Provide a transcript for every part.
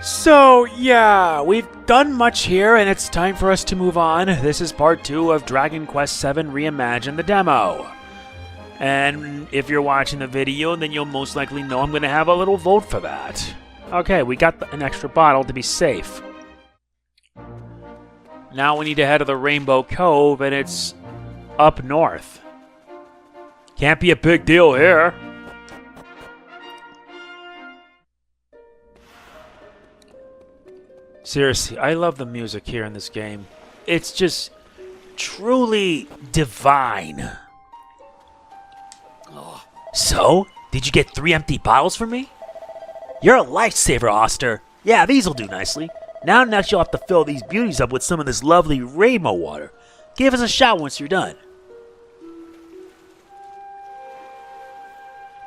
So, yeah, we've done much here, and it's time for us to move on. This is part 2 of Dragon Quest VII Reimagined, the demo. And if you're watching the video, then you'll most likely know I'm going to have a little vote for that. Okay, we got an extra bottle to be safe. Now we need to head to the Rainbow Cove, and it's up north. Can't be a big deal here. Seriously, I love the music here in this game. It's just truly divine. So, did you get 3 empty bottles for me? You're a lifesaver, Auster. Yeah, these'll do nicely. Now next you'll have to fill these beauties up with some of this lovely rainbow water. Give us a shot once you're done.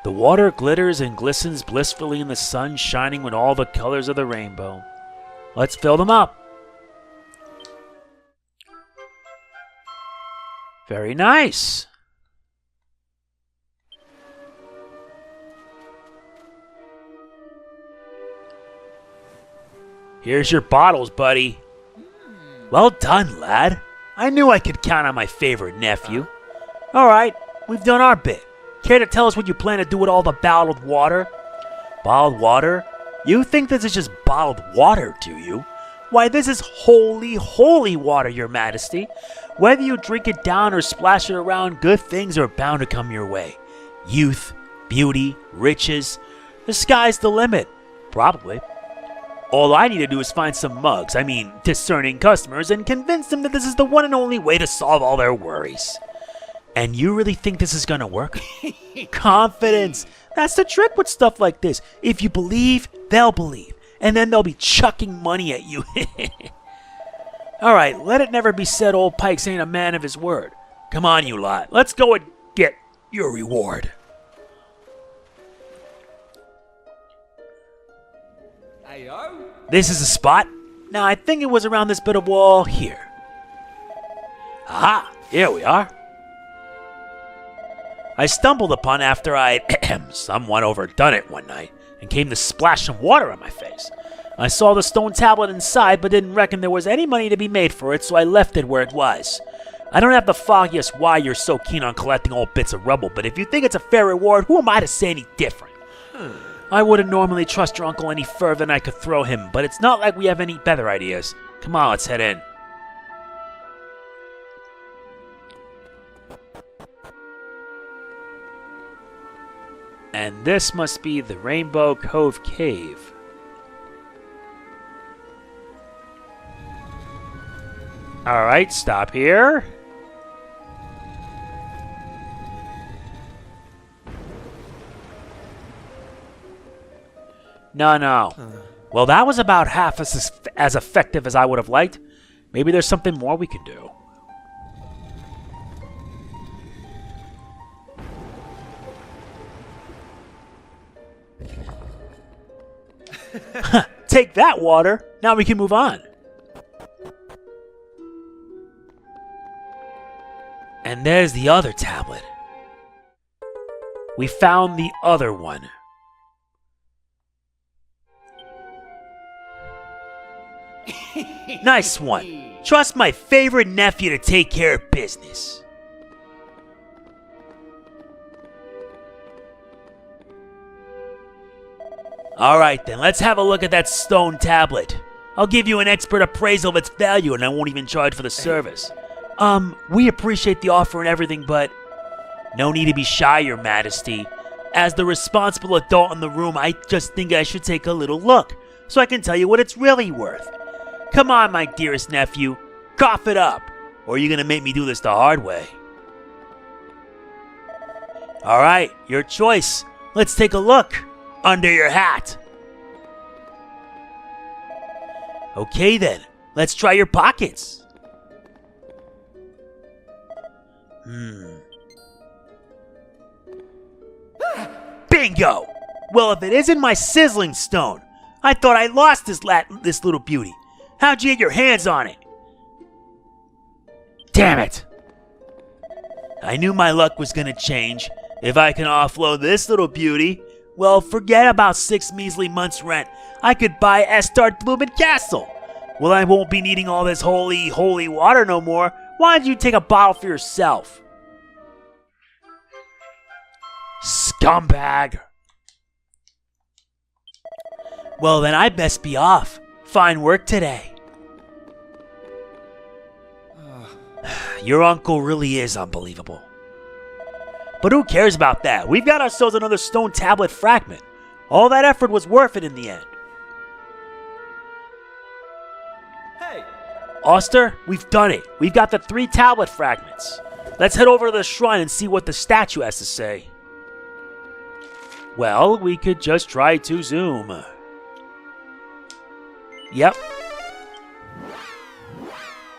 The water glitters and glistens blissfully in the sun, shining with all the colors of the rainbow. Let's fill them up. Very nice. Here's your bottles, buddy. Well done, lad. I knew I could count on my favorite nephew. All right, we've done our bit. Care to tell us what you plan to do with all the bottled water? Bottled water? You think this is just bottled water, do you? Why, this is holy, holy water, your majesty. Whether you drink it down or splash it around, good things are bound to come your way. Youth, beauty, riches. The sky's the limit. Probably. All I need to do is find some mugs, discerning customers, and convince them that this is the one and only way to solve all their worries. And you really think this is gonna work? Confidence! That's the trick with stuff like this. If you believe, they'll believe. And then they'll be chucking money at you. Alright, let it never be said old Pikes ain't a man of his word. Come on, you lot. Let's go and get your reward. Ayo. This is the spot. Now, I think it was around this bit of wall here. Aha! Here we are. I stumbled upon after I'd somewhat overdone it one night and came to splash some water on my face. I saw the stone tablet inside but didn't reckon there was any money to be made for it, so I left it where it was. I don't have the foggiest why you're so keen on collecting old bits of rubble, but if you think it's a fair reward, who am I to say any different? I wouldn't normally trust your uncle any further than I could throw him, but it's not like we have any better ideas. Come on, let's head in. And this must be the Rainbow Cove Cave. Alright, stop here. No. Well, that was about half as effective as I would have liked. Maybe there's something more we can do. Take that, water. Now we can move on. And there's the other tablet. We found the other one. Nice one. Trust my favorite nephew to take care of business. Alright then, let's have a look at that stone tablet. I'll give you an expert appraisal of its value and I won't even charge for the service. We appreciate the offer and everything, but no need to be shy, your majesty. As the responsible adult in the room, I just think I should take a little look, so I can tell you what it's really worth. Come on, my dearest nephew, cough it up, or you're gonna make me do this the hard way. Alright, your choice. Let's take a look. Under your hat. Okay then, let's try your pockets. Bingo! Well, if it isn't my sizzling stone, I thought I lost this little beauty. How'd you get your hands on it? Damn it! I knew my luck was gonna change. If I can offload this little beauty, Well, forget about 6 measly months' rent. I could buy Estart Bloomin' Castle. Well, I won't be needing all this holy water no more. Why don't you take a bottle for yourself? Scumbag. Well, then I best be off. Fine work today. Your uncle really is unbelievable. But who cares about that? We've got ourselves another stone tablet fragment. All that effort was worth it in the end. Hey! Auster, we've done it. We've got the 3 tablet fragments. Let's head over to the shrine and see what the statue has to say. Well, we could just try to zoom. Yep.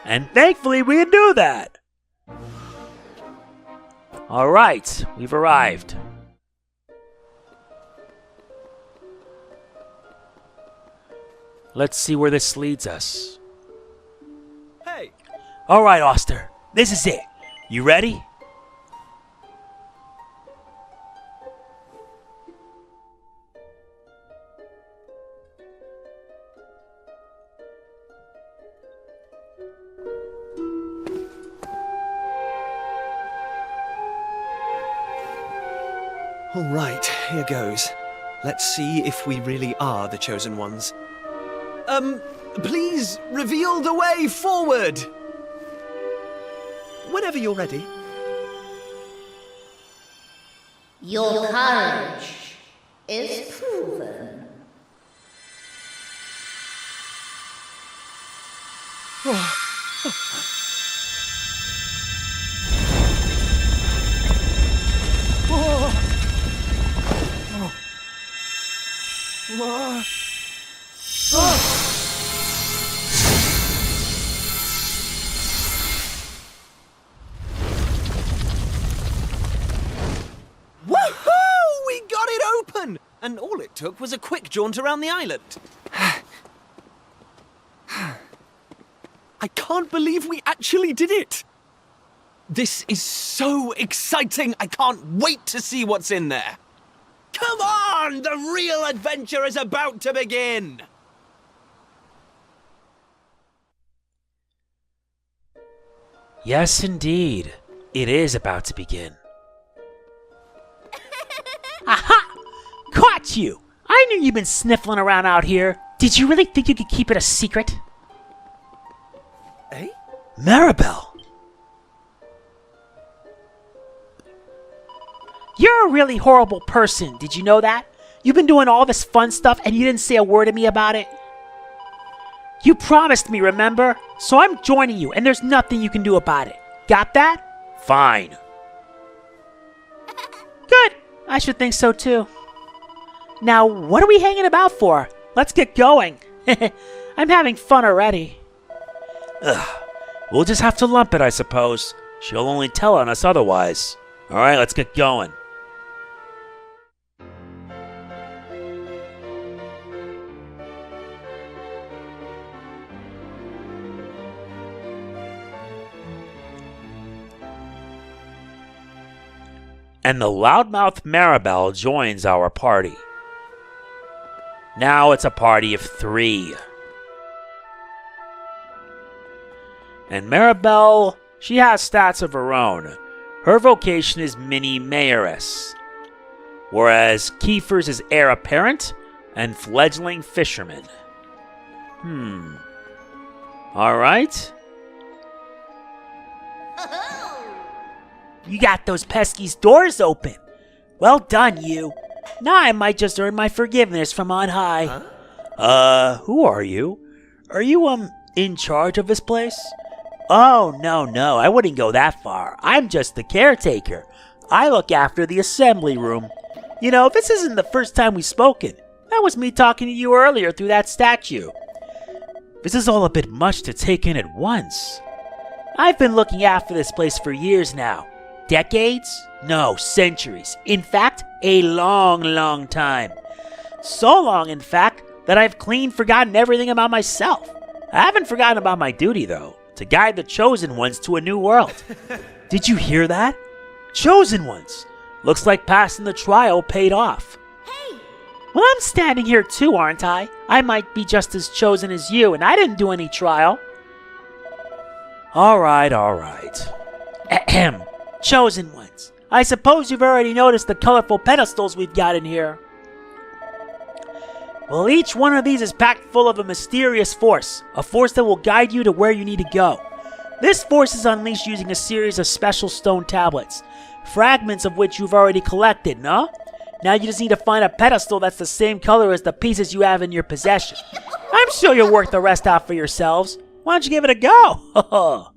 And thankfully we can do that. Alright, we've arrived. Let's see where this leads us. Hey! Alright, Auster, this is it. You ready? All right, here goes. Let's see if we really are the chosen ones. Please reveal the way forward! Whenever you're ready. Your courage is proven. Woohoo! We got it open! And all it took was a quick jaunt around the island. I can't believe we actually did it! This is so exciting! I can't wait to see what's in there! Come on! The real adventure is about to begin! Yes, indeed. It is about to begin. Aha! Caught you! I knew you'd been sniffling around out here. Did you really think you could keep it a secret? Eh? Maribel! You're a really horrible person, did you know that? You've been doing all this fun stuff and you didn't say a word to me about it? You promised me, remember? So I'm joining you and there's nothing you can do about it. Got that? Fine. Good. I should think so too. Now, what are we hanging about for? Let's get going. I'm having fun already. Ugh. We'll just have to lump it, I suppose. She'll only tell on us otherwise. Alright, let's get going. And the loudmouth Maribel joins our party. Now it's a party of 3. And Maribel, she has stats of her own. Her vocation is Mini Mayoress, whereas Kiefer's is Heir Apparent and Fledgling Fisherman. Alright. You got those pesky doors open. Well done, you. Now I might just earn my forgiveness from on high. Huh? Who are you? Are you, in charge of this place? Oh, no, I wouldn't go that far. I'm just the caretaker. I look after the assembly room. You know, this isn't the first time we've spoken. That was me talking to you earlier through that statue. This is all a bit much to take in at once. I've been looking after this place for years now. Decades? No, centuries. In fact, a long time. So long, in fact, that I've clean forgotten everything about myself. I haven't forgotten about my duty, though, to guide the Chosen Ones to a new world. Did you hear that? Chosen Ones! Looks like passing the trial paid off. Hey, Well, I'm standing here too, aren't I? I might be just as chosen as you, and I didn't do any trial. All right. Ahem. Chosen ones. I suppose you've already noticed the colorful pedestals we've got in here. Well, each one of these is packed full of a mysterious force. A force that will guide you to where you need to go. This force is unleashed using a series of special stone tablets. Fragments of which you've already collected, no? Now you just need to find a pedestal that's the same color as the pieces you have in your possession. I'm sure you'll work the rest out for yourselves. Why don't you give it a go?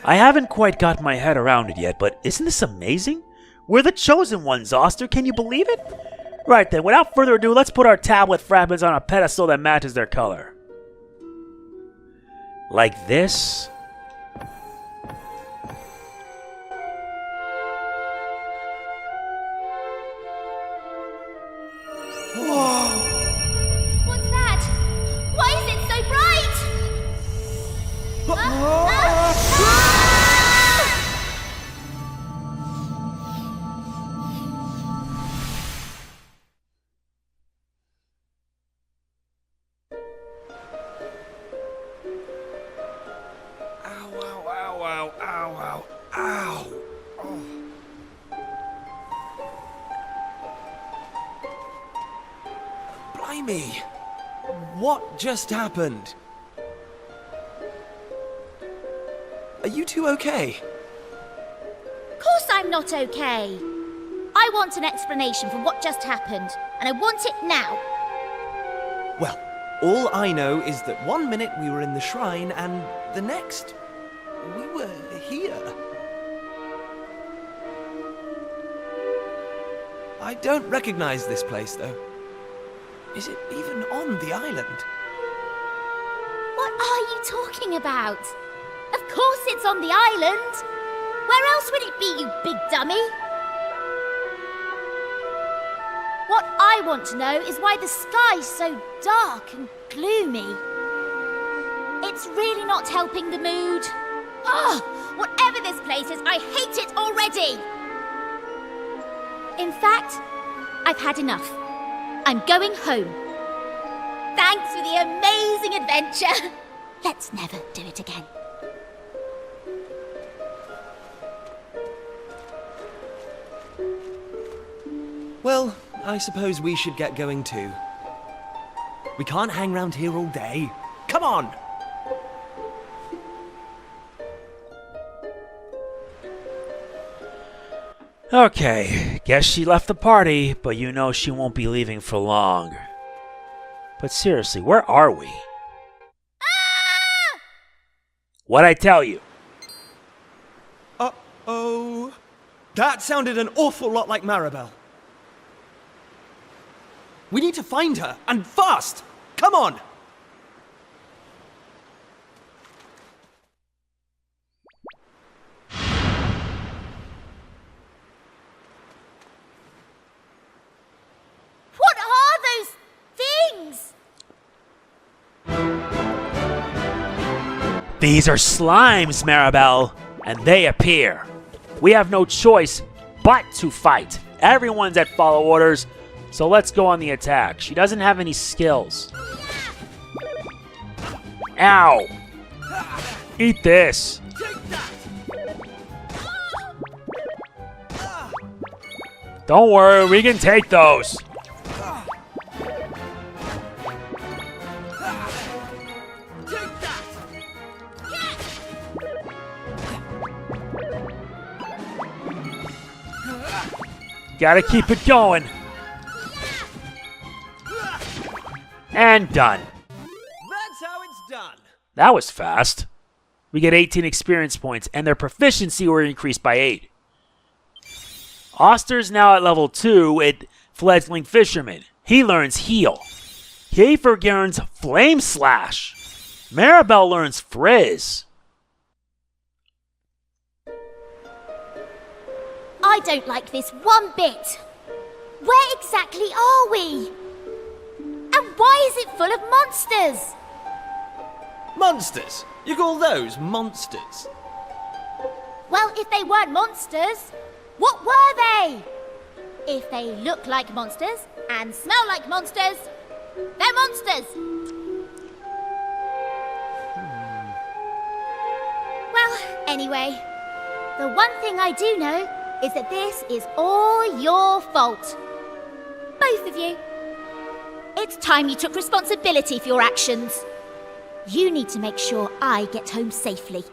I haven't quite got my head around it yet, but isn't this amazing? We're the chosen ones, Auster. Can you believe it? Right then, without further ado, let's put our tablet fragments on a pedestal that matches their color. Like this. What's that? Why is it so bright? Ow. Oh. Blimey. What just happened? Are you two okay? Of course I'm not okay. I want an explanation for what just happened, and I want it now. Well, all I know is that 1 minute we were in the shrine and the next we were here. I don't recognize this place, though. Is it even on the island? What are you talking about? Of course it's on the island. Where else would it be, you big dummy? What I want to know is why the sky's so dark and gloomy. It's really not helping the mood. Ugh! Whatever this place is, I hate it already! In fact, I've had enough. I'm going home. Thanks for the amazing adventure. Let's never do it again. Well, I suppose we should get going too. We can't hang around here all day. Come on! Okay, guess she left the party, but you know she won't be leaving for long. But seriously, where are we? Ah! What'd I tell you? Uh-oh. That sounded an awful lot like Maribel. We need to find her, and fast! Come on! What are those things? These are slimes, Maribel, and they appear. We have no choice but to fight. Everyone's at follow orders, so let's go on the attack. She doesn't have any skills. Ow! Eat this. Don't worry, we can take those. Gotta keep it going. And done. That's how it's done. That was fast. We get 18 experience points, and their proficiency were increased by 8. Auster's now at level 2 at Fledgling Fisherman. He learns Heal. Kiefer learns Flame Slash. Maribel learns Frizz. I don't like this one bit. Where exactly are we? And why is it full of monsters? Monsters? You call those monsters? Well, if they weren't monsters, what were they? If they look like monsters and smell like monsters, they're monsters! Well, anyway, the one thing I do know is that this is all your fault. Both of you. It's time you took responsibility for your actions. You need to make sure I get home safely.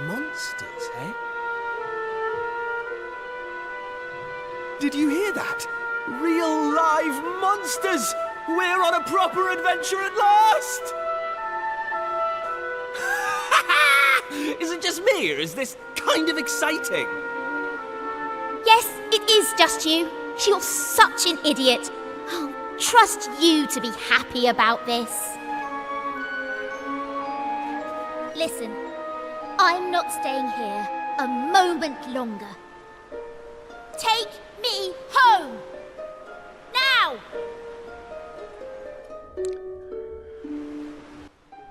Monsters, eh? Did you hear that? Real live monsters! We're on a proper adventure at last! Is it just me, or is this kind of exciting? Yes, it is just you. You're such an idiot. I'll trust you to be happy about this. Listen, I'm not staying here a moment longer. Take me home! Now!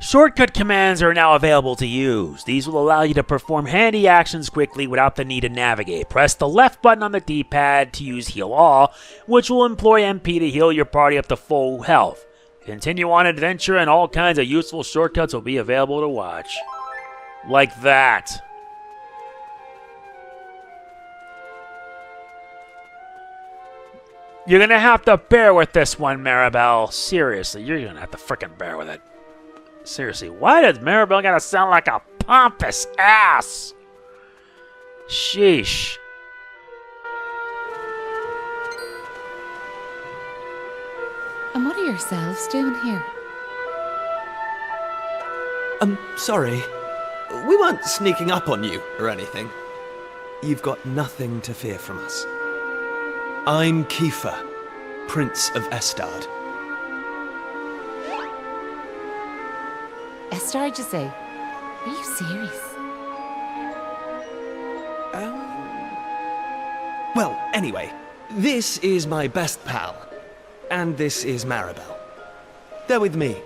Shortcut commands are now available to use. These will allow you to perform handy actions quickly without the need to navigate. Press the left button on the D-pad to use Heal All, which will employ MP to heal your party up to full health. Continue on adventure and all kinds of useful shortcuts will be available to watch. Like that. You're gonna have to bear with this one, Maribel. Seriously, you're gonna have to frickin' bear with it. Seriously, why does Maribel gotta sound like a pompous ass? Sheesh. And what are yourselves doing here? Sorry. We weren't sneaking up on you or anything. You've got nothing to fear from us. I'm Kiefer, Prince of Estard. Estard, you say? Are you serious? Well, anyway, this is my best pal. And this is Maribel. They're with me.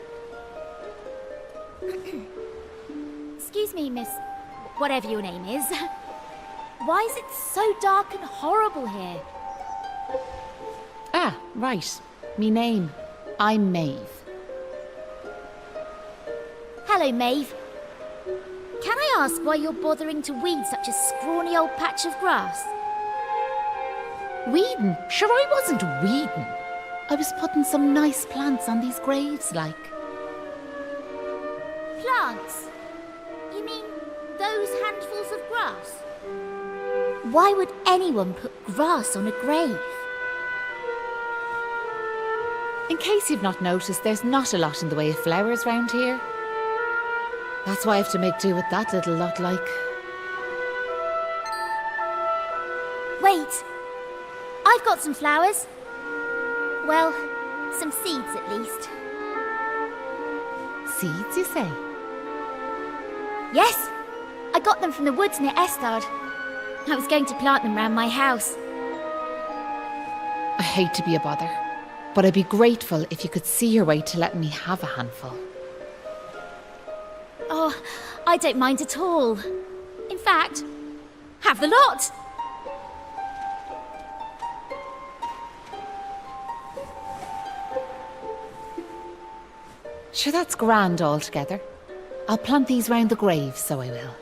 Excuse me, miss... whatever your name is. Why is it so dark and horrible here? Ah, right. Me name. I'm Maeve. Hello, Maeve. Can I ask why you're bothering to weed such a scrawny old patch of grass? Weeding? Sure, I wasn't weeding. I was putting some nice plants on these graves, like. Plants? You mean those handfuls of grass? Why would anyone put grass on a grave? In case you've not noticed, there's not a lot in the way of flowers round here. That's why I have to make do with that little lot, like. Wait! I've got some flowers. Well, some seeds at least. Seeds, you say? Yes! I got them from the woods near Estard. I was going to plant them round my house. I hate to be a bother, but I'd be grateful if you could see your way to letting me have a handful. Oh, I don't mind at all. In fact, have the lot! Sure, that's grand altogether. I'll plant these round the grave, so I will.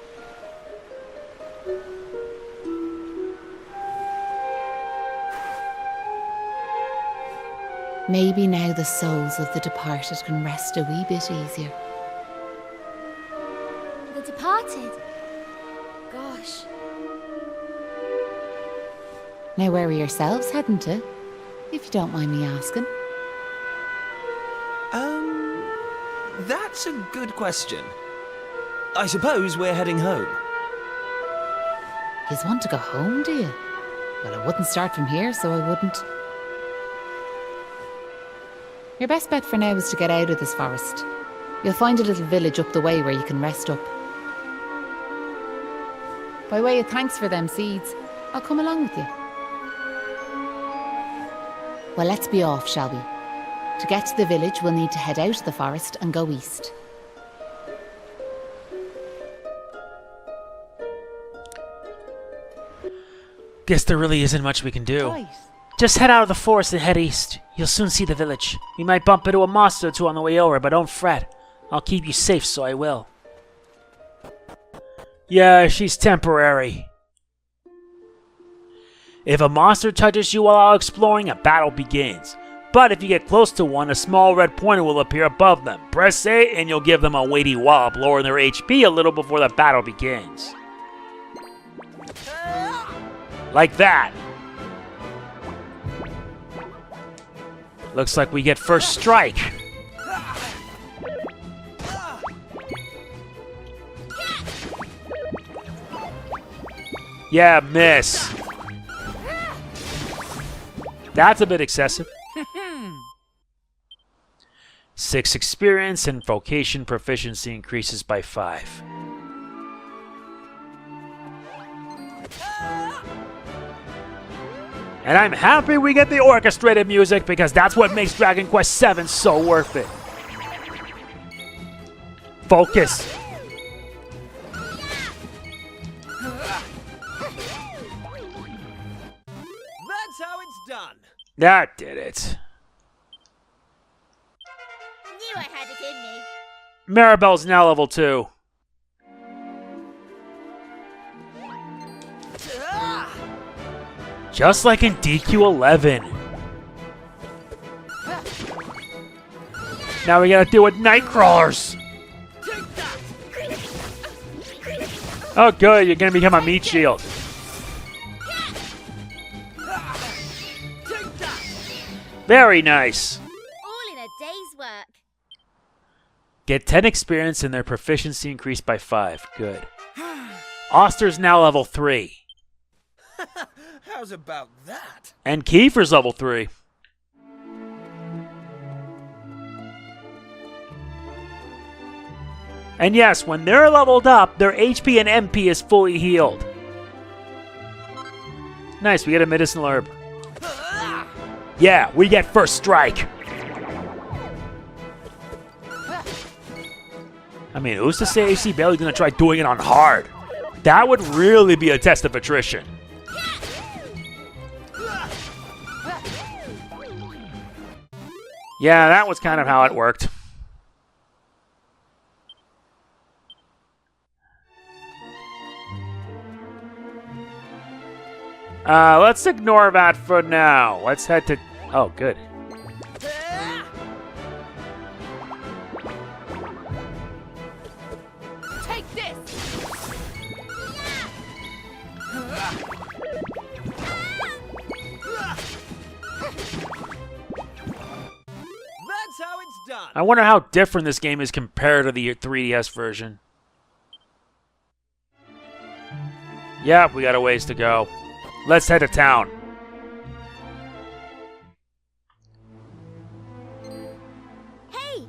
Maybe now the souls of the departed can rest a wee bit easier. The departed? Gosh. Now where are yourselves heading to? If you don't mind me asking. That's a good question. I suppose we're heading home. Yous want to go home, do you? Well, I wouldn't start from here, so I wouldn't. Your best bet for now is to get out of this forest. You'll find a little village up the way where you can rest up. By way of thanks for them seeds, I'll come along with you. Well, let's be off, shall we? To get to the village, we'll need to head out of the forest and go east. Guess there really isn't much we can do. Right. Just head out of the forest and head east. You'll soon see the village. We might bump into a monster or two on the way over, but don't fret. I'll keep you safe, so I will. Yeah, she's temporary. If a monster touches you while out exploring, a battle begins. But if you get close to one, a small red pointer will appear above them. Press A and you'll give them a weighty wallop, lowering their HP a little before the battle begins. Like that. Looks like we get first strike. Yeah, miss. That's a bit excessive. 6 experience and vocation proficiency increases by 5. And I'm happy we get the orchestrated music because that's what makes Dragon Quest VII so worth it. Focus. That's how it's done. That did it. Knew I had it in me. Maribel's now level 2. Just like in DQ11. Now we gotta deal with night crawlers. Oh good, you're gonna become a meat shield. Very nice. All in a day's work. Get 10 experience and their proficiency increased by 5. Good. Auster's now level 3. How's about that? And Kiefer's level 3. And yes, when they're leveled up, their HP and MP is fully healed. Nice, we get a medicinal herb. Yeah, we get first strike. I mean, who's to say AC Bailey's gonna try doing it on hard? That would really be a test of attrition. Yeah, that was kind of how it worked. Let's ignore that for now. Let's head to... Oh, good. Take this! That's how it's done. I wonder how different this game is compared to the 3DS version. Yep, we got a ways to go. Let's head to town. Hey,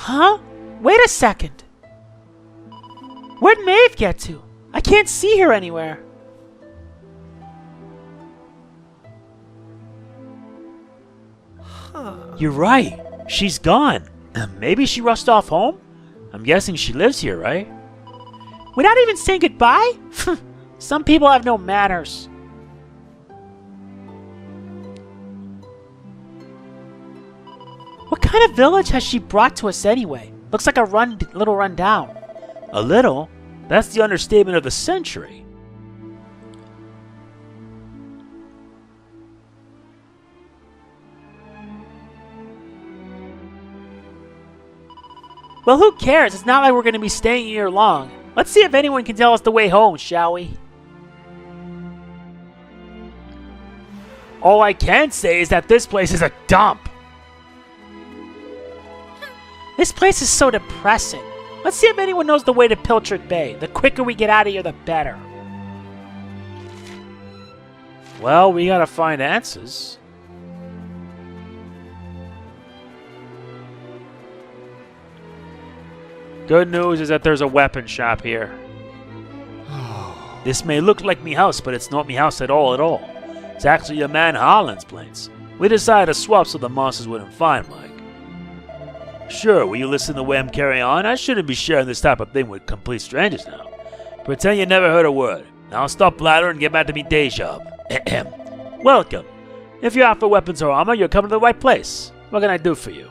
Huh? Wait a second. Where'd Maeve get to? I can't see her anywhere. You're right. She's gone. Maybe she rushed off home? I'm guessing she lives here, right? Without even saying goodbye? Some people have no manners. What kind of village has she brought to us anyway? Looks like a little rundown. A little? That's the understatement of the century. Well, who cares? It's not like we're going to be staying here long. Let's see if anyone can tell us the way home, shall we? All I can say is that this place is a dump. This place is so depressing. Let's see if anyone knows the way to Pilchard Bay. The quicker we get out of here, the better. Well, we gotta find answers. Good news is that there's a weapon shop here. This may look like me house, but it's not me house at all. It's actually a man Holland's place. We decided to swap so the monsters wouldn't find Mike. Sure, will you listen to the way I'm carrying on? I shouldn't be sharing this type of thing with complete strangers now. Pretend you never heard a word. Now stop blathering and get back to me day job. Welcome. If you're after weapons or armor, you're coming to the right place. What can I do for you?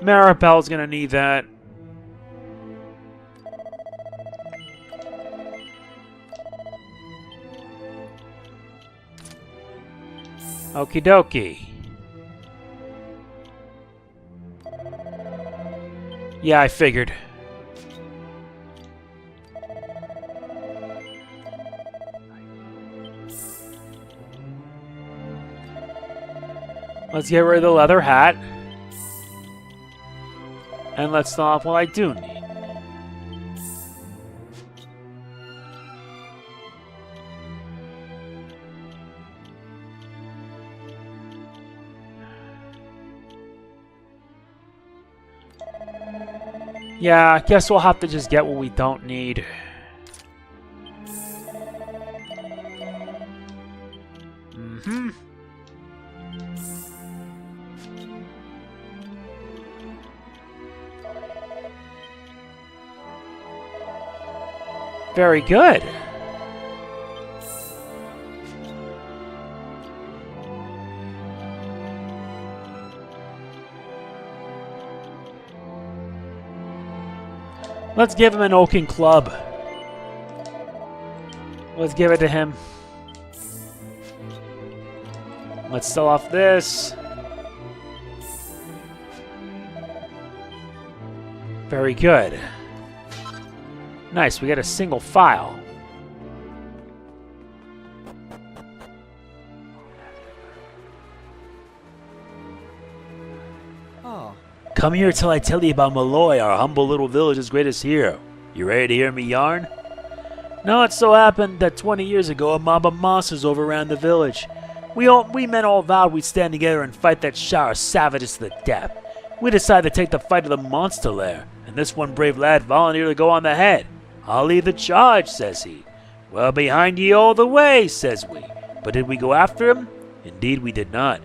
Maribel's gonna need that. Okie dokie. Yeah, I figured. Let's get rid of the leather hat. And let's start off what I do need. Yeah, I guess we'll have to just get what we don't need. Very good. Let's give him an oaken club. Let's give it to him. Let's sell off this. Very good. Nice, we got a single file. Oh. Come here till I tell you about Molloy, our humble little village's greatest hero. You ready to hear me yarn? Now it so happened that 20 years ago a mob of monsters overran the village. We men all vowed we'd stand together and fight that shower of savages to the death. We decided to take the fight to the monster lair, and this one brave lad volunteered to go on the head. I'll lead the charge, says he. Well, behind ye all the way, says we. But did we go after him? Indeed we did not.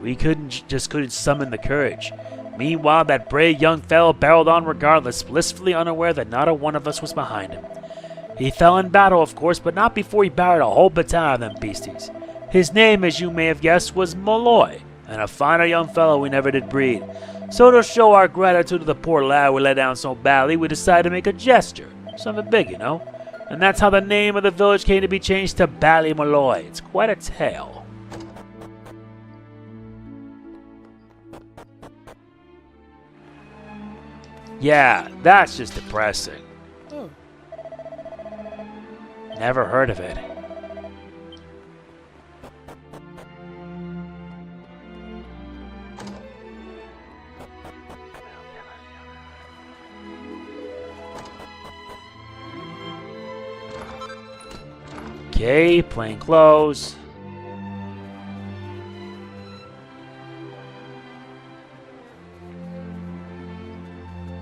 We couldn't summon the courage. Meanwhile, that brave young fellow barreled on regardless, blissfully unaware that not a one of us was behind him. He fell in battle, of course, but not before he buried a whole battalion of them beasties. His name, as you may have guessed, was Molloy, and a finer young fellow we never did breed. So to show our gratitude to the poor lad we let down so badly, we decided to make a gesture. Something big, you know? And that's how the name of the village came to be changed to Ballymolloy. It's quite a tale. Yeah, that's just depressing. Never heard of it. Okay, plain clothes.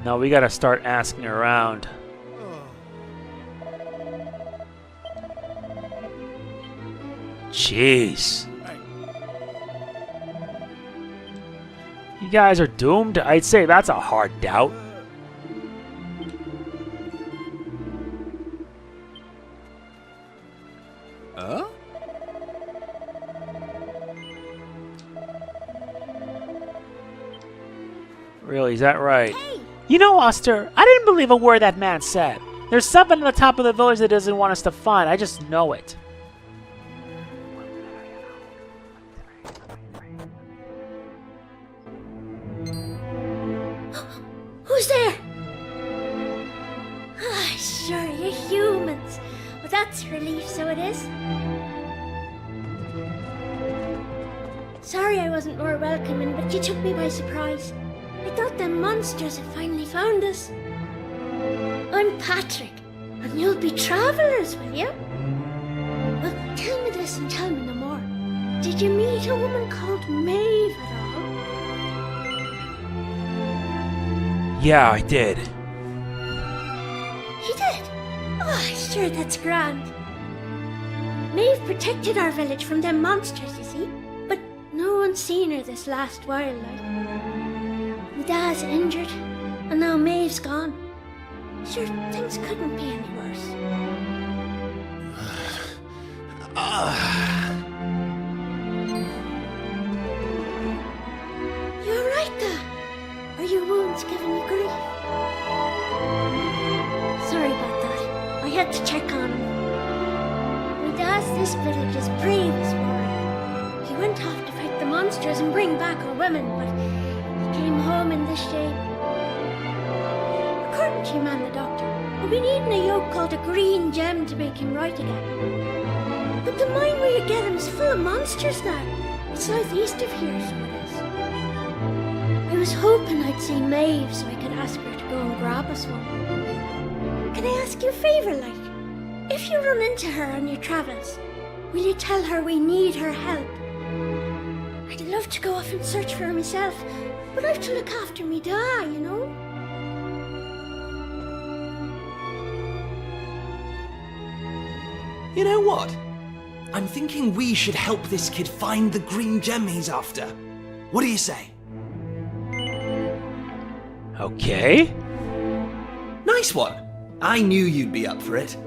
Now we gotta start asking around. Jeez. You guys are doomed? I'd say that's a hard doubt. Really, is that right? Hey! You know, Auster, I didn't believe a word that man said. There's something at the top of the village that doesn't want us to find. I just know it. Who's there? Ah, sure, you're humans. Well, that's a relief, so it is. Sorry I wasn't more welcoming, but you took me by surprise. I thought the monsters had finally found us. I'm Patrick, and you'll be travellers, will you? Well, tell me this and tell me no more. Did you meet a woman called Maeve at all? Yeah, I did. You did? Oh, sure, that's grand. Maeve protected our village from them monsters, you see. But no no one's seen her this last while, like. My dad's injured, and now Maeve's gone. Sure, things couldn't be any worse. You alright, Dad? Are your wounds giving you grief? Sorry about that. I had to check on him. My dad's this village's bravest warrior. He went off to fight the monsters and bring back our women, but he came home in this shape. According to your man, the doctor, we'll be needing a yoke called a green gem to make him right again. But the mine where you get him is full of monsters now. It's southeast of here, so it is. I was hoping I'd see Maeve so I could ask her to go and grab us one. Can I ask you a favour, like? If you run into her on your travels, will you tell her we need her help? I'd love to go off and search for her myself, but I have to look after me dad, you know? You know what? I'm thinking we should help this kid find the green gem he's after. What do you say? Okay. Nice one. I knew you'd be up for it.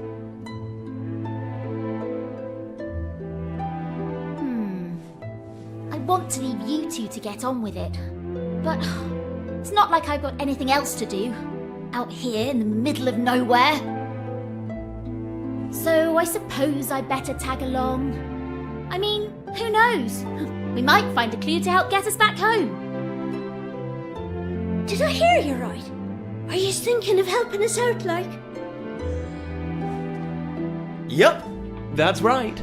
I want to leave you two to get on with it. But it's not like I've got anything else to do. Out here in the middle of nowhere. So I suppose I'd better tag along. I mean, who knows? We might find a clue to help get us back home. Did I hear you right? Are you thinking of helping us out, like? Yup, that's right.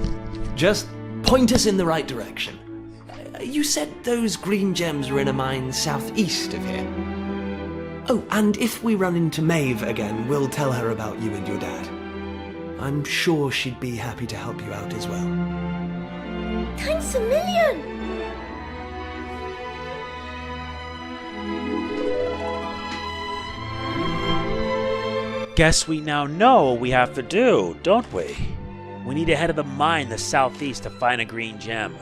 Just point us in the right direction. You said those green gems were in a mine southeast of here. Oh, and if we run into Maeve again, we'll tell her about you and your dad. I'm sure she'd be happy to help you out as well. Thanks a million! Guess we now know what we have to do, don't we? We need to head to the mine the southeast to find a green gem.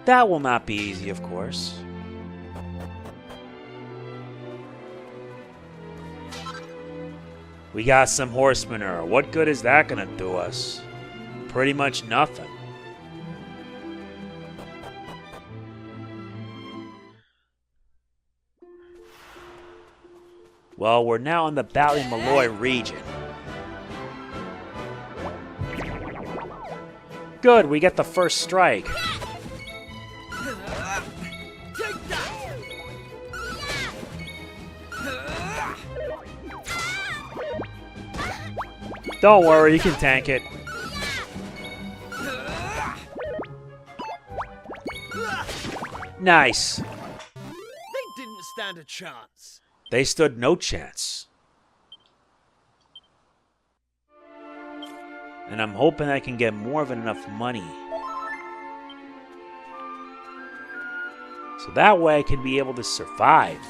That will not be easy, of course. We got some horse manure. What good is that gonna do us? Pretty much nothing. Well, we're now in the Ballymolloy region. Good, we get the first strike. Don't worry, you can tank it. Nice. They didn't stand a chance. They stood no chance. And I'm hoping I can get more than enough money. So that way I can be able to survive.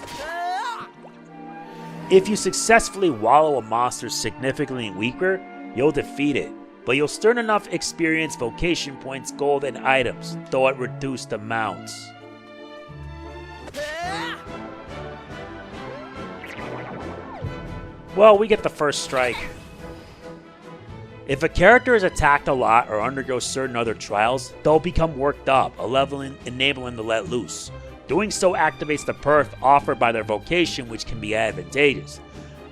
If you successfully wallow a monster significantly weaker, you'll defeat it. But you'll earn enough experience, vocation points, gold, and items, though at reduced amounts. Well, we get the first strike. If a character is attacked a lot or undergoes certain other trials, they'll become worked up, enabling to let loose. Doing so activates the perk offered by their vocation, which can be advantageous.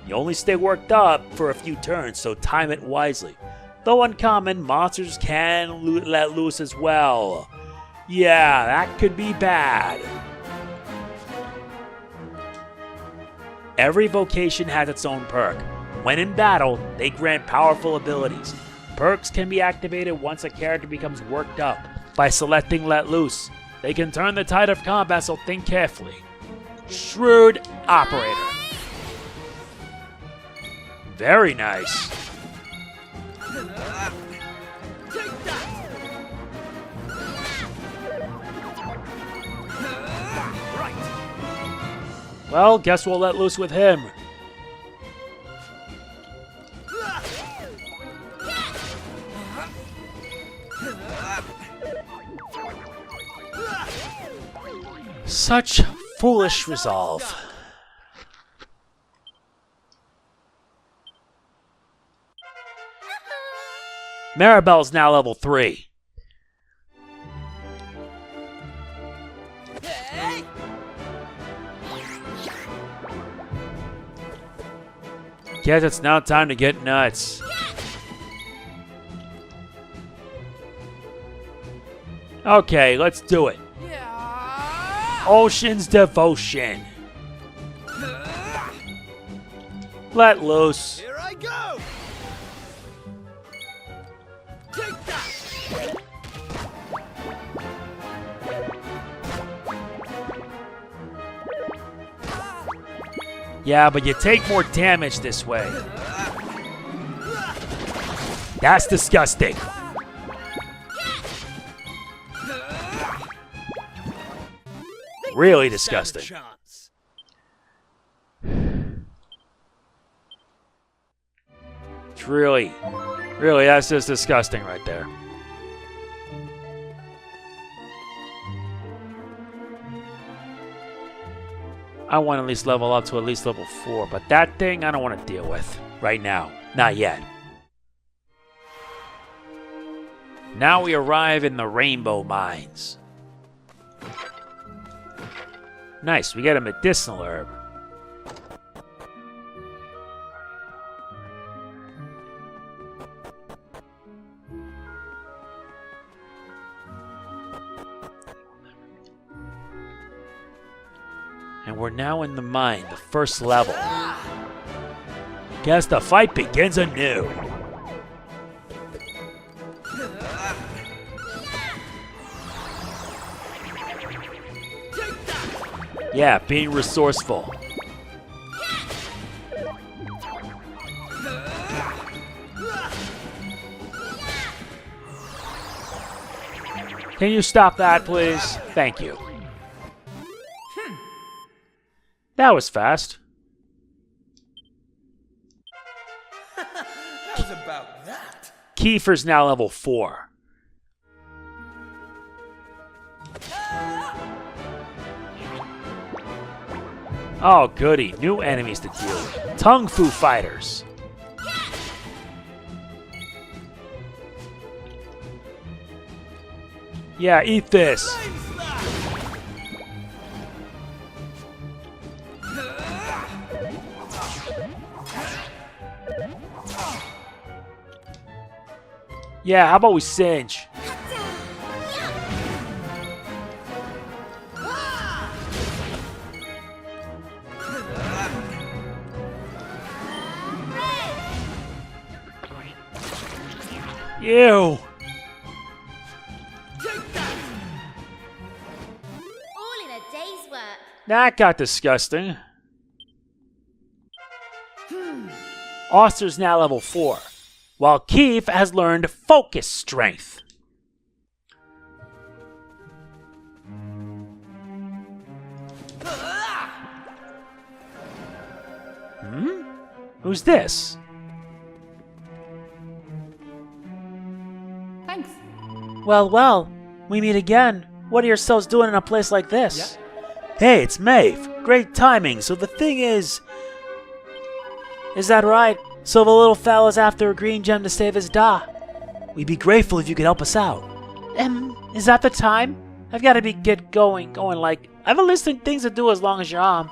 You only stay worked up for a few turns, so time it wisely. Though uncommon, monsters can let loose as well. Yeah, that could be bad. Every vocation has its own perk. When in battle, they grant powerful abilities. Perks can be activated once a character becomes worked up. By selecting Let Loose, they can turn the tide of combat, so think carefully. Shrewd Operator. Very nice. Well, guess we'll let loose with him. Such foolish resolve. Maribel's now level 3. Guess it's now time to get nuts. Okay, let's do it. Ocean's Devotion. Let loose. Here I go! Take that! Yeah, but you take more damage this way. That's disgusting. Really disgusting. Chance. It's really, that's just disgusting right there. I want to at least level up to at least level 4, but that thing I don't want to deal with right now. Not yet. Now we arrive in the Rainbow Mines. Nice, we get a medicinal herb. And we're now in the mine, the first level. Guess the fight begins anew. Yeah, being resourceful. Can you stop that, please? Thank you. That was fast. How's about that? Kiefer's now level 4. Oh, goody. New enemies to deal with. Tung Fu fighters. Yeah, eat this. Yeah, how about we singe? Ew. All in a day's work. That got disgusting. Auster's now level 4, while Keith has learned focus strength. Who's this? Thanks. Well, we meet again. What are yourselves doing in a place like this? Hey, it's Maeve. Great timing. So the thing is that right? So the little fella's after a green gem to save his da. We'd be grateful if you could help us out. Is that the time? I've got to get going, like, I have a list of things to do as long as you're on.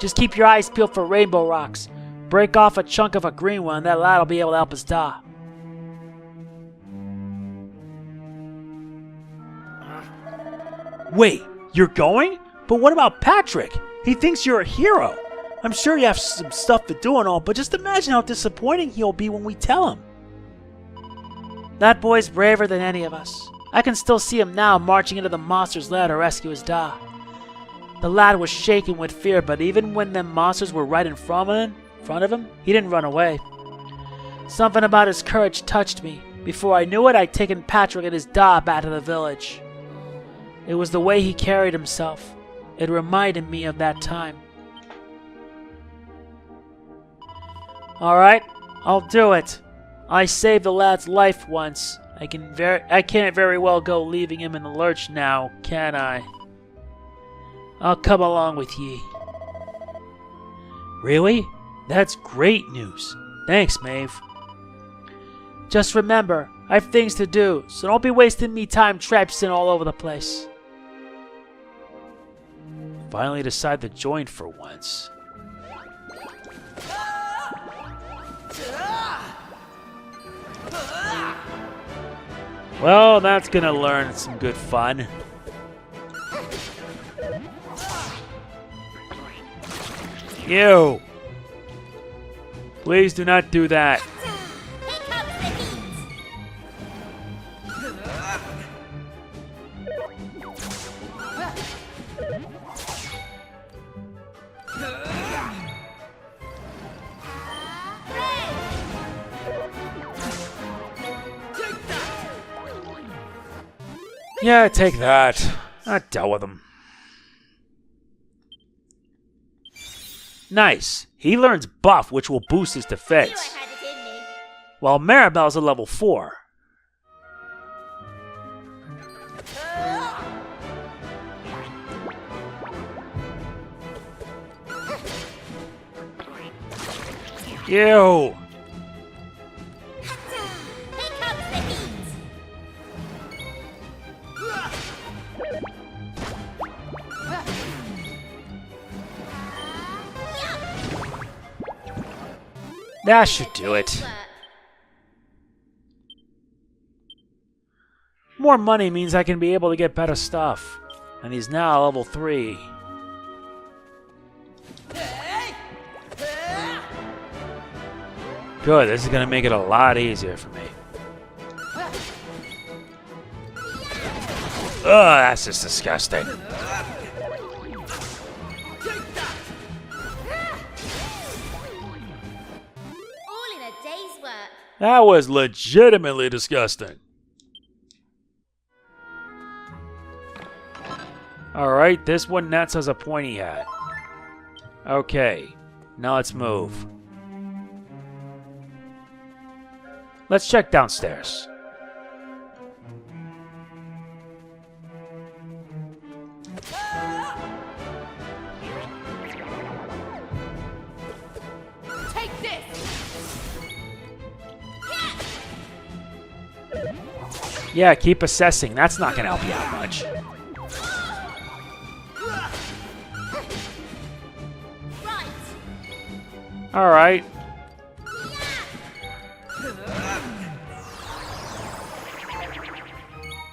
Just keep your eyes peeled for rainbow rocks. Break off a chunk of a green one, that lad'll be able to help us da. Wait, you're going? But what about Patrick? He thinks you're a hero. I'm sure you have some stuff to do and all, but just imagine how disappointing he'll be when we tell him. That boy's braver than any of us. I can still see him now marching into the monster's lair to rescue his da. The lad was shaking with fear, but even when them monsters were right in front of him, he didn't run away. Something about his courage touched me. Before I knew it, I'd taken Patrick and his da back to the village. It was the way he carried himself. It reminded me of that time. Alright, I'll do it. I saved the lad's life once. I can't very well go leaving him in the lurch now, can I? I'll come along with ye. Really? That's great news. Thanks, Maeve. Just remember, I have things to do, so don't be wasting me time traipsing all over the place. Finally decide to join for once. Well, that's gonna learn some good fun. Ew! Please do not do that. Here comes the heat. Yeah, take that. I dealt with him. Nice. He learns buff, which will boost his Knew I defense. had it in me. While Maribel's at level 4. Ew. Here comes the heat. That should do it. Work. More money means I can be able to get better stuff. And he's now level 3. Good, this is going to make it a lot easier for me. Ugh, that's just disgusting. All in a day's work. That was legitimately disgusting. Alright, this one nets has a pointy hat. Okay, now let's move. Let's check downstairs. Take this! Yeah, keep assessing. That's not going to help you out much. Right. Alright.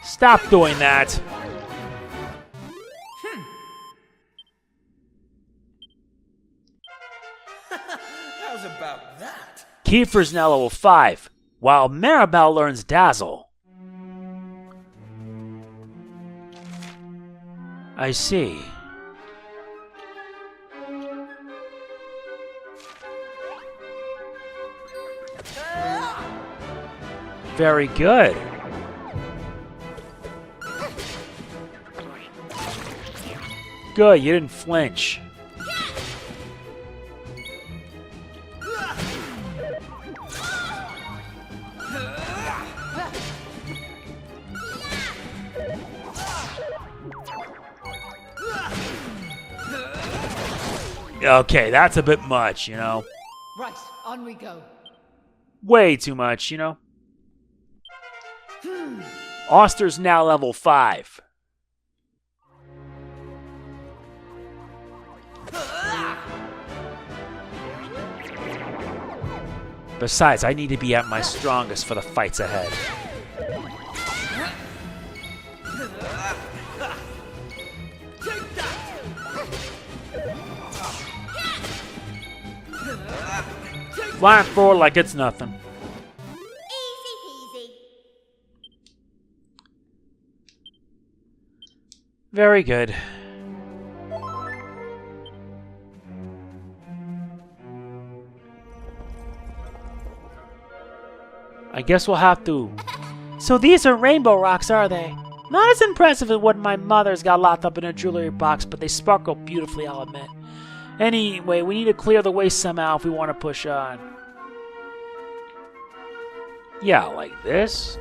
Stop doing that. How's about that? Kiefer's now level 5, while Maribel learns Dazzle. I see. Very good. Good, you didn't flinch. Okay, that's a bit much, you know. Right, on we go. Way too much, you know. Auster's now level 5. Besides, I need to be at my strongest for the fights ahead. Flying forward like it's nothing. Easy peasy. Very good. I guess we'll have to... So these are rainbow rocks, are they? Not as impressive as what my mother's got locked up in a jewelry box, but they sparkle beautifully, I'll admit. Anyway, we need to clear the way somehow if we want to push on. Yeah, like this.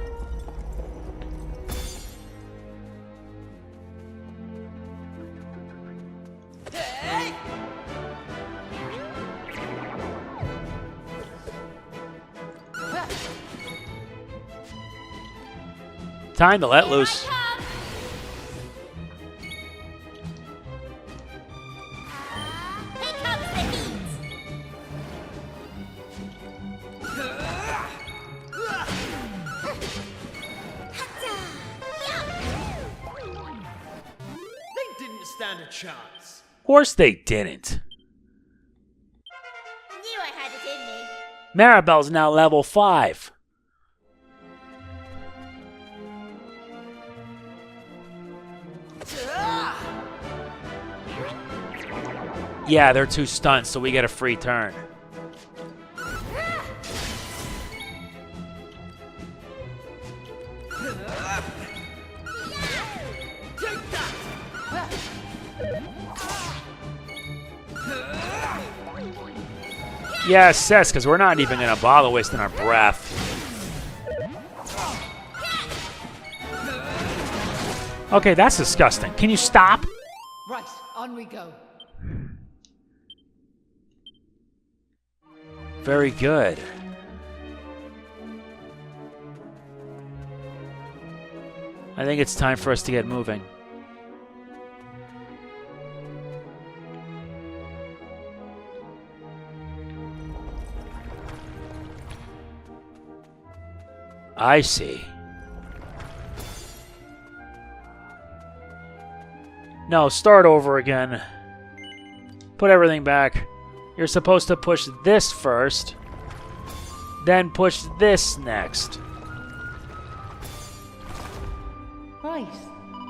Time to let loose. Here comes the heat. They didn't stand a chance. Of course they didn't. Knew I had it in me. Maribel's now level 5. Yeah, they're 2 stunts, so we get a free turn. Yes, yes, because we're not even going to bother wasting our breath. Okay, that's disgusting. Can you stop? Right, on we go. Very good. I think it's time for us to get moving. I see. No, start over again. Put everything back. You're supposed to push this first, then push this next. Right.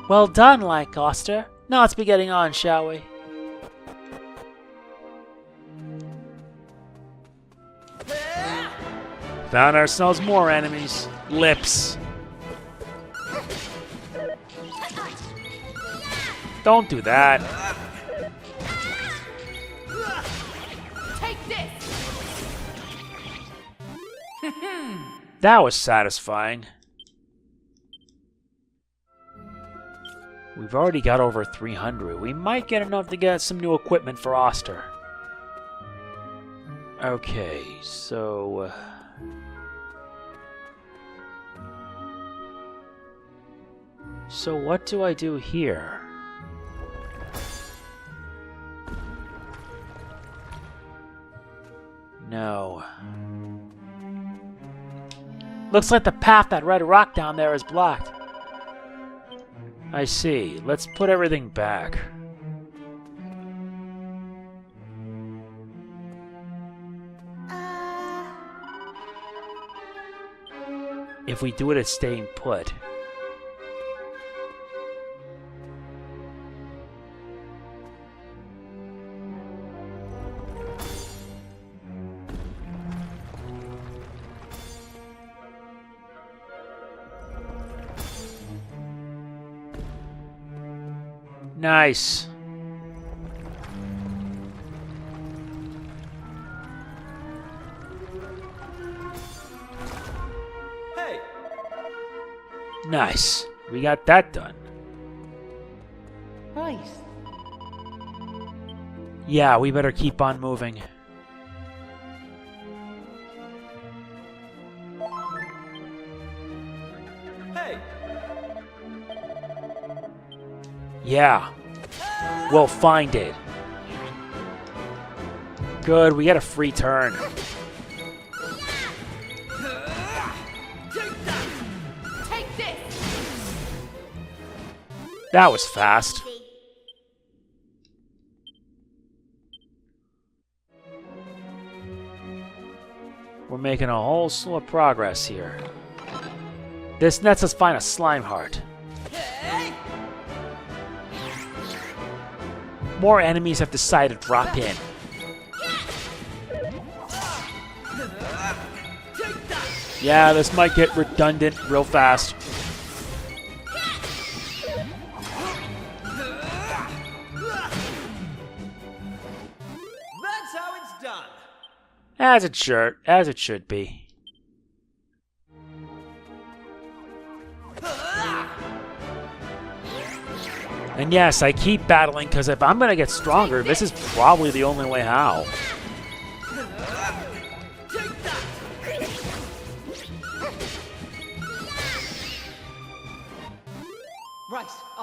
Well done, Auster. Now let's be getting on, shall we? Found ourselves more enemies. Lips. Don't do that. Take this! That was satisfying. We've already got over 300. We might get enough to get some new equipment for Auster. Okay, so... So what do I do here? No. Looks like the path, that red rock down there, is blocked. I see. Let's put everything back. If we do it as staying put. Nice. Hey, Nice. We got that done. Right. Yeah, we better keep on moving. hey. Yeah. We'll find it. Good, we get a free turn. Take this! That was fast. We're making a whole slew of progress here. This lets us find a slime heart. More enemies have decided to drop in. Yeah, this might get redundant real fast. That's how it's done. As it should be. And yes, I keep battling because if I'm gonna get stronger, this is probably the only way how.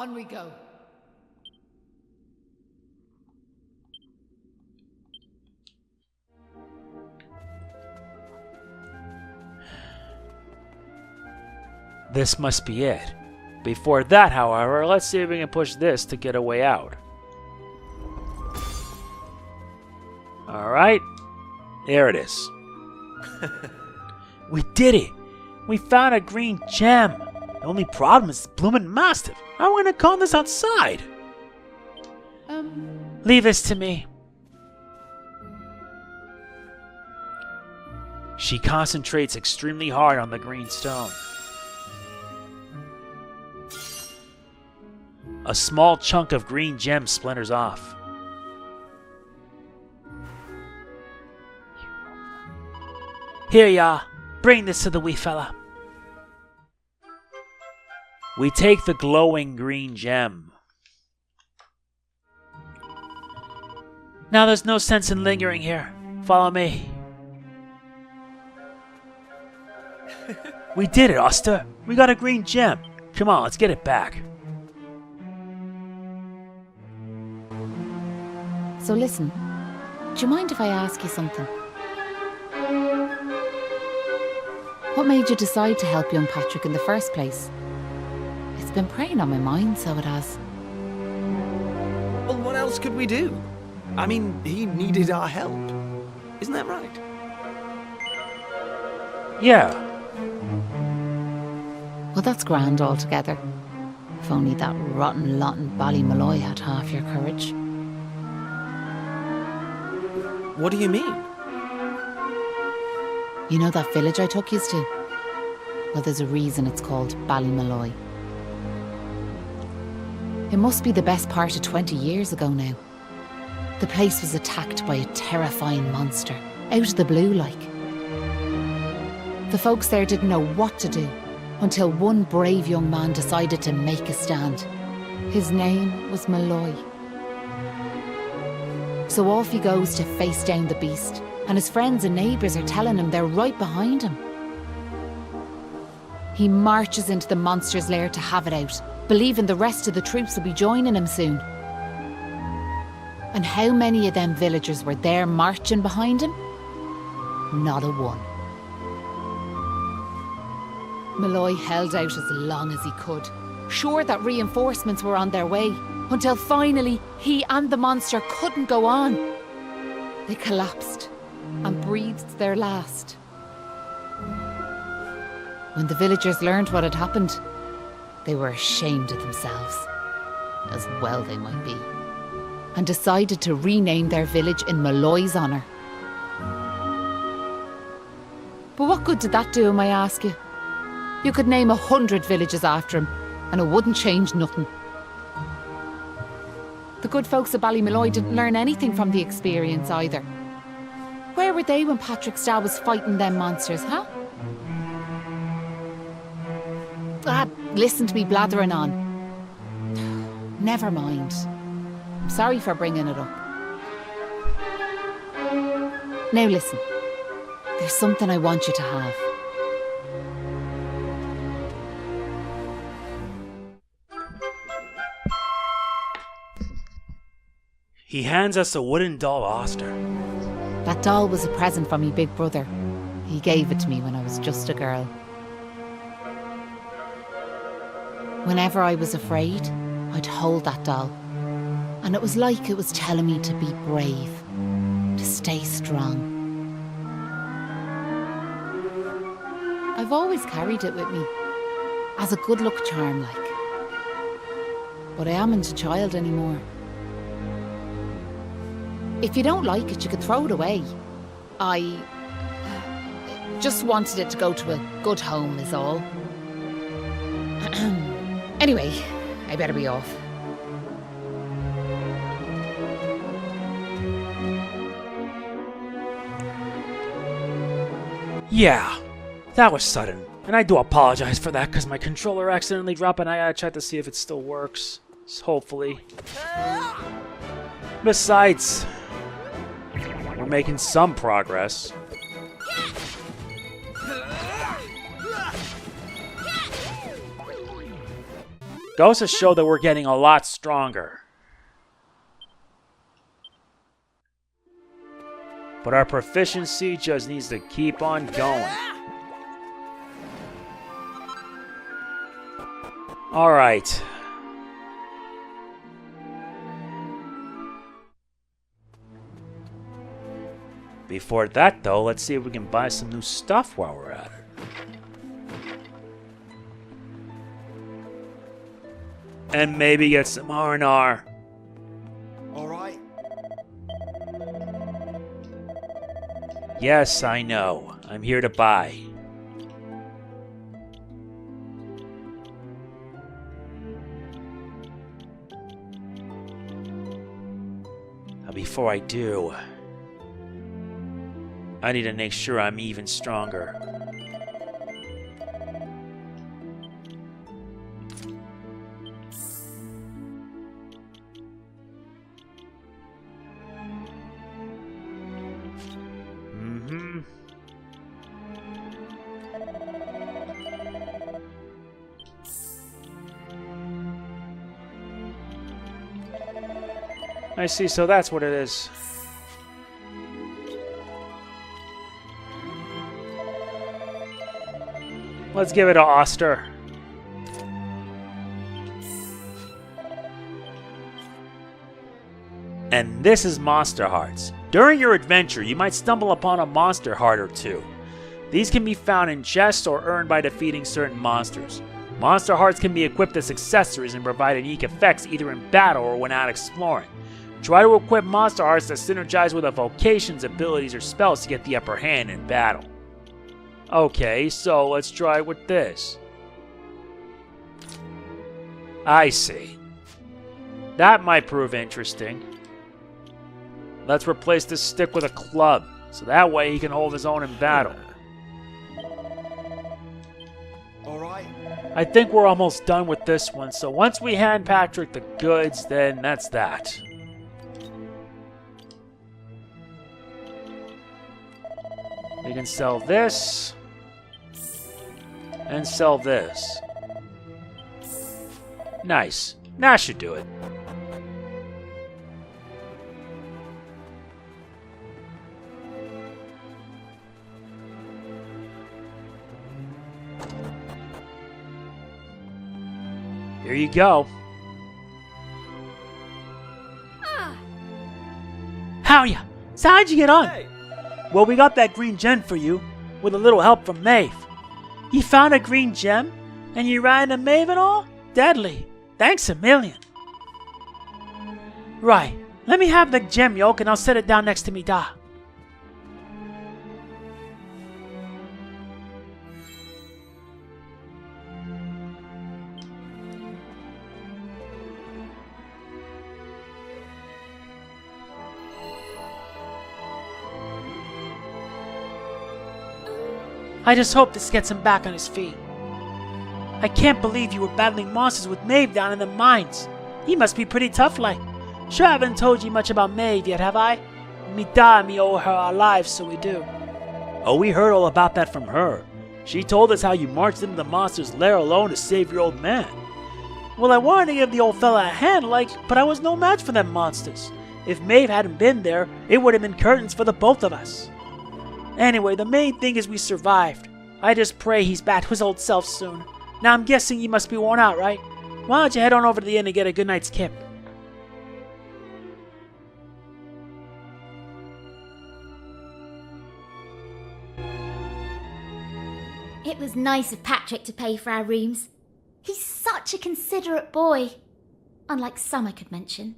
On we go. This must be it. Before that, however, let's see if we can push this to get a way out. Alright. There it is. We did it! We found a green gem! The only problem is the bloomin' mastiff. How are we gonna con this outside? Leave this to me. She concentrates extremely hard on the green stone. A small chunk of green gem splinters off. Here ya! Bring this to the wee fella. We take the glowing green gem. Now there's no sense in lingering here. Follow me. We did it, Auster. We got a green gem. Come on, let's get it back. So listen, do you mind if I ask you something? What made you decide to help young Patrick in the first place? It's been preying on my mind, so it has. Well, what else could we do? I mean, he needed our help. Isn't that right? Yeah. Well, that's grand altogether. If only that rotten lot in Ballymolloy had half your courage. What do you mean? You know that village I took yous to? Well, there's a reason it's called Ballymolloy. It must be the best part of 20 years ago now. The place was attacked by a terrifying monster, out of the blue like. The folks there didn't know what to do, until one brave young man decided to make a stand. His name was Molloy. So off he goes to face down the beast, and his friends and neighbours are telling him they're right behind him. He marches into the monster's lair to have it out, believing the rest of the troops will be joining him soon. And how many of them villagers were there marching behind him? Not a one. Molloy held out as long as he could, sure that reinforcements were on their way, until finally he and the monster couldn't go on. They collapsed and breathed their last. When the villagers learned what had happened, they were ashamed of themselves, as well they might be, and decided to rename their village in Molloy's honour. But what good did that do him, I ask you? You could name 100 villages after him, and it wouldn't change nothing. The good folks of Ballymolloy didn't learn anything from the experience either. Where were they when Patrick's dad was fighting them monsters, huh? Listen to me blathering on. Never mind. I'm sorry for bringing it up. Now listen, there's something I want you to have. He hands us a wooden doll, Auster. That doll was a present from me big brother. He gave it to me when I was just a girl. Whenever I was afraid, I'd hold that doll. And it was like it was telling me to be brave, to stay strong. I've always carried it with me, as a good luck charm like. But I amn't a child anymore. If you don't like it, you could throw it away. I just wanted it to go to a good home is all. Anyway, I better be off. Yeah, that was sudden. And I do apologize for that because my controller accidentally dropped and I gotta check to see if it still works. Hopefully. Besides, we're making some progress. Goes to show that we're getting a lot stronger. But our proficiency just needs to keep on going. Alright. Before that, though, let's see if we can buy some new stuff while we're at it. And maybe get some R&R. All right. Yes, I know. I'm here to buy. Now, before I do, I need to make sure I'm even stronger. I see, so that's what it is. Let's give it to Auster. And this is Monster Hearts. During your adventure, you might stumble upon a Monster Heart or two. These can be found in chests or earned by defeating certain monsters. Monster Hearts can be equipped as accessories and provide unique effects either in battle or when out exploring. Try to equip Monster Hearts that synergize with a vocation's abilities or spells to get the upper hand in battle. Okay, so let's try with this. I see. That might prove interesting. Let's replace this stick with a club, so that way he can hold his own in battle. Alright. I think we're almost done with this one, so once we hand Patrick the goods, then that's that. We can sell this, and sell this. Nice. That should do it. Here you go. Howya? So how'd you get on? Hey. Well, we got that green gem for you, with a little help from Maeve. You found a green gem? And you riding a Maeve and all? Deadly. Thanks a million. Right. Let me have the gem yolk and I'll set it down next to me da. I just hope this gets him back on his feet. I can't believe you were battling monsters with Maeve down in the mines. He must be pretty tough like. Sure I haven't told you much about Maeve yet, have I? Me owe her our lives, so we do. Oh, we heard all about that from her. She told us how you marched into the monster's lair alone to save your old man. Well, I wanted to give the old fella a hand, but I was no match for them monsters. If Maeve hadn't been there, it would have been curtains for the both of us. Anyway, the main thing is we survived. I just pray he's back to his old self soon. Now I'm guessing you must be worn out, right? Why don't you head on over to the inn and get a good night's kip? It was nice of Patrick to pay for our rooms. He's such a considerate boy. Unlike some I could mention.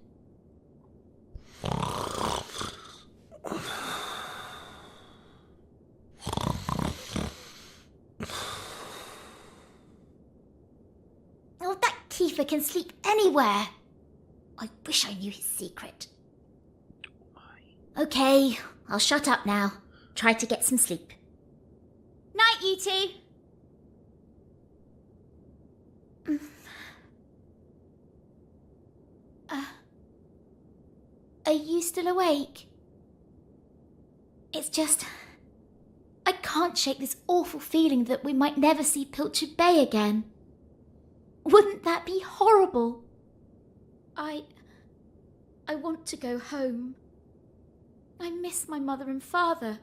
Oh, that Kiefer can sleep anywhere. I wish I knew his secret. Okay, I'll shut up now. Try to get some sleep. Night, you two. Are you still awake? It's just... I can't shake this awful feeling that we might never see Pilchard Bay again. Wouldn't that be horrible? I want to go home. I miss my mother and father.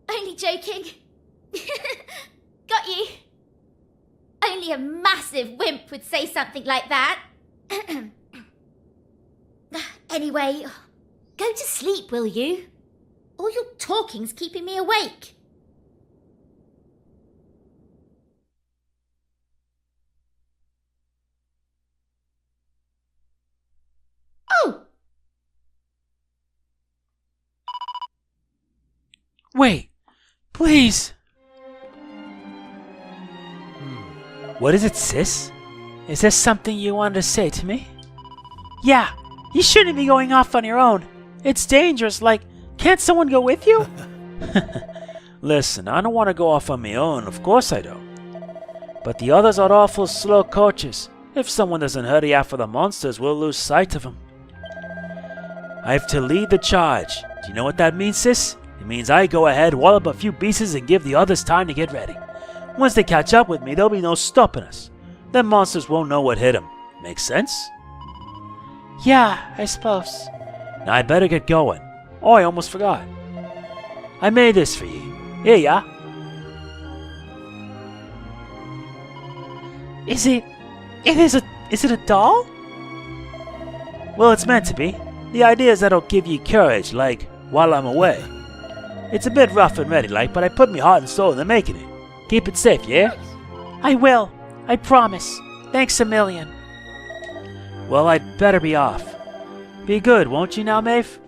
Only joking. Got you. Only a massive wimp would say something like that. Anyway, go to sleep, will you? All your talking's keeping me awake. Oh! Wait, please. What is it, sis? Is there something you wanted to say to me? Yeah, you shouldn't be going off on your own. It's dangerous, like, can't someone go with you? Listen, I don't want to go off on my own, of course I don't. But the others are awful slow coaches. If someone doesn't hurry after the monsters, we'll lose sight of them. I have to lead the charge. Do you know what that means, sis? It means I go ahead, wall up a few pieces, and give the others time to get ready. Once they catch up with me, there'll be no stopping us. Then monsters won't know what hit them. Make sense? Yeah, I suppose. Now I better get going. Oh, I almost forgot. I made this for you. Here ya. Is it a doll? Well, it's meant to be. The idea is that it'll give you courage, like, while I'm away. It's a bit rough and ready, like, but I put me heart and soul into making it. Keep it safe, yeah? I will. I promise. Thanks a million. Well, I'd better be off. Be good, won't you now, Maeve?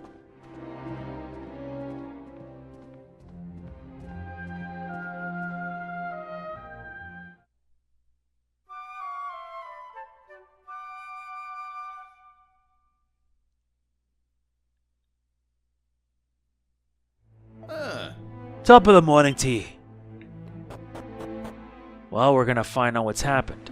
Top of the morning tea. Well, we're gonna find out what's happened.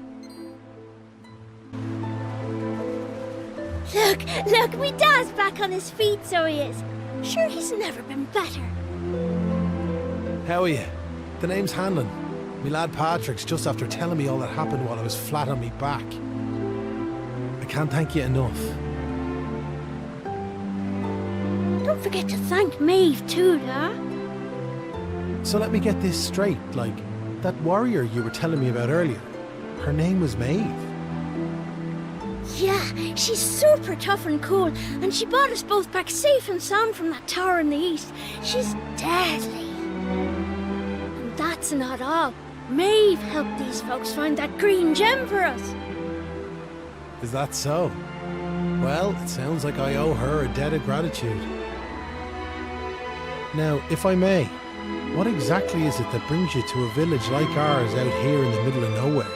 Look, my dad's back on his feet, so he is. Sure, he's never been better. How are you? The name's Hanlon. Me lad Patrick's just after telling me all that happened while I was flat on me back. I can't thank you enough. Don't forget to thank Maeve too, da. So let me get this straight, like, that warrior you were telling me about earlier, her name was Maeve. Yeah, she's super tough and cool, and she brought us both back safe and sound from that tower in the east. She's deadly. And that's not all. Maeve helped these folks find that green gem for us. Is that so? Well, it sounds like I owe her a debt of gratitude. Now, if I may, what exactly is it that brings you to a village like ours out here in the middle of nowhere?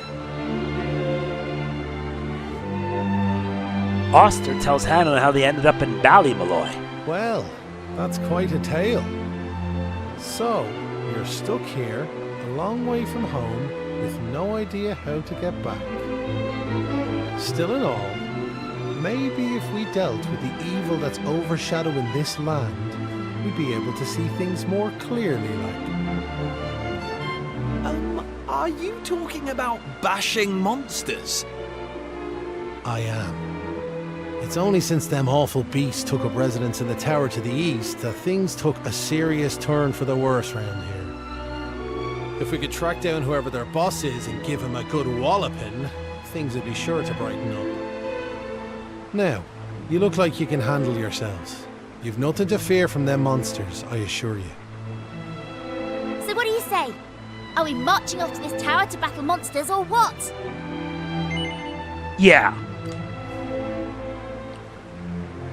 Auster tells Hannah how they ended up in Ballymolloy. Well, that's quite a tale. So, you're stuck here, a long way from home, with no idea how to get back. Still in all, maybe if we dealt with the evil that's overshadowing this land, we'd be able to see things more clearly, like. Are you talking about bashing monsters? I am. It's only since them awful beasts took up residence in the tower to the east that things took a serious turn for the worse round here. If we could track down whoever their boss is and give him a good walloping, things would be sure to brighten up. Now, you look like you can handle yourselves. You've nothing to fear from them monsters, I assure you. So what do you say? Are we marching off to this tower to battle monsters or what? Yeah.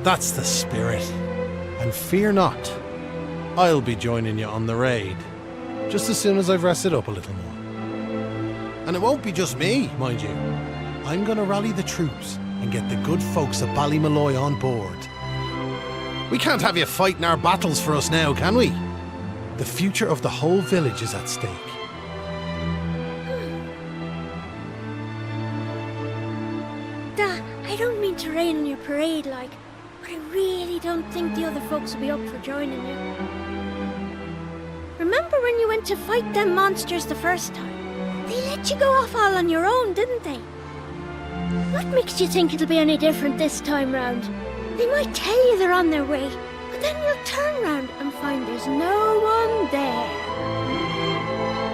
That's the spirit. And fear not. I'll be joining you on the raid, just as soon as I've rested up a little more. And it won't be just me, mind you. I'm gonna rally the troops and get the good folks of Ballymolloy on board. We can't have you fighting our battles for us now, can we? The future of the whole village is at stake. Dad, I don't mean to rain on your parade, like, but I really don't think the other folks will be up for joining you. Remember when you went to fight them monsters the first time? They let you go off all on your own, didn't they? What makes you think it'll be any different this time round? They might tell you they're on their way, but then you'll turn round and find there's no one there.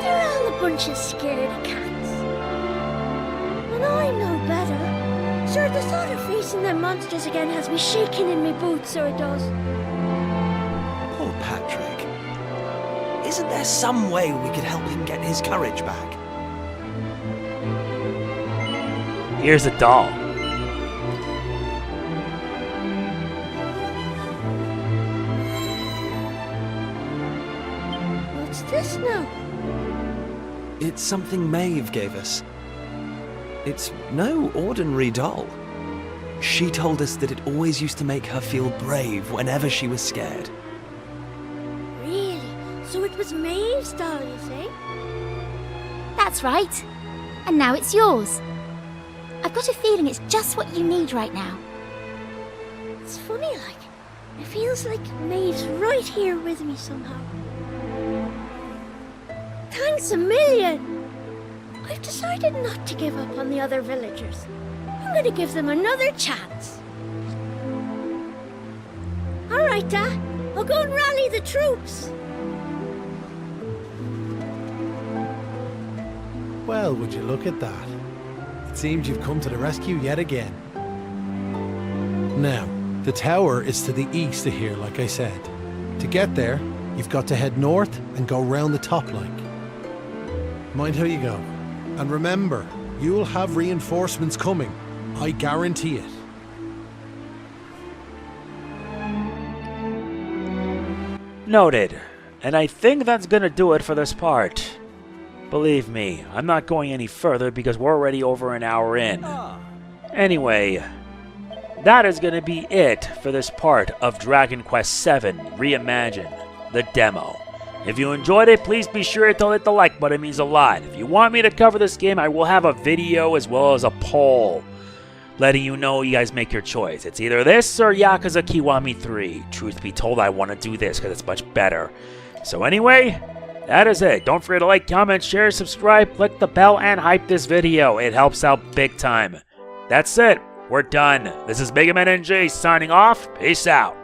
They're all a bunch of scaredy cats. And I know better. Sure, the thought of facing them monsters again has me shaking in my boots, so it does. Poor Patrick. Isn't there some way we could help him get his courage back? Here's a doll. What's this now? It's something Maeve gave us. It's no ordinary doll. She told us that it always used to make her feel brave whenever she was scared. Really? So it was Maeve's doll, you say? That's right. And now it's yours. I've got a feeling it's just what you need right now. It's funny, like. It feels like Maeve's right here with me somehow. Thanks a million! I've decided not to give up on the other villagers. I'm going to give them another chance. All right, Dad. I'll go and rally the troops. Well, would you look at that? It seems you've come to the rescue yet again. Now, the tower is to the east of here, like I said. To get there, you've got to head north and go round the top like. Mind how you go. And remember, you'll have reinforcements coming. I guarantee it. Noted. And I think that's gonna do it for this part. Believe me, I'm not going any further because we're already over an hour in. Anyway, that is gonna be it for this part of Dragon Quest VII Reimagined, the demo. If you enjoyed it, please be sure to hit the like button, it means a lot. If you want me to cover this game, I will have a video as well as a poll letting you know you guys make your choice. It's either this or Yakuza Kiwami 3. Truth be told, I want to do this because it's much better. So anyway, that is it. Don't forget to like, comment, share, subscribe, click the bell, and hype this video. It helps out big time. That's it. We're done. This is MegamanNG signing off. Peace out.